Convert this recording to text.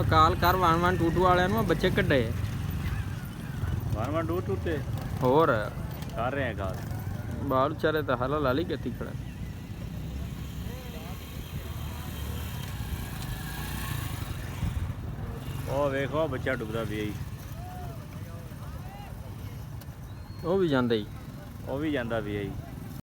काल काल कर 1122 वाले बच्चे कड्डे 1122 ते होर कर रहे हैं काल बाल बेचारे तो हला लाली गति खड़े ओ देखो बच्चा डुबदा भी वो भी जांदा ही वो भी जांदा भी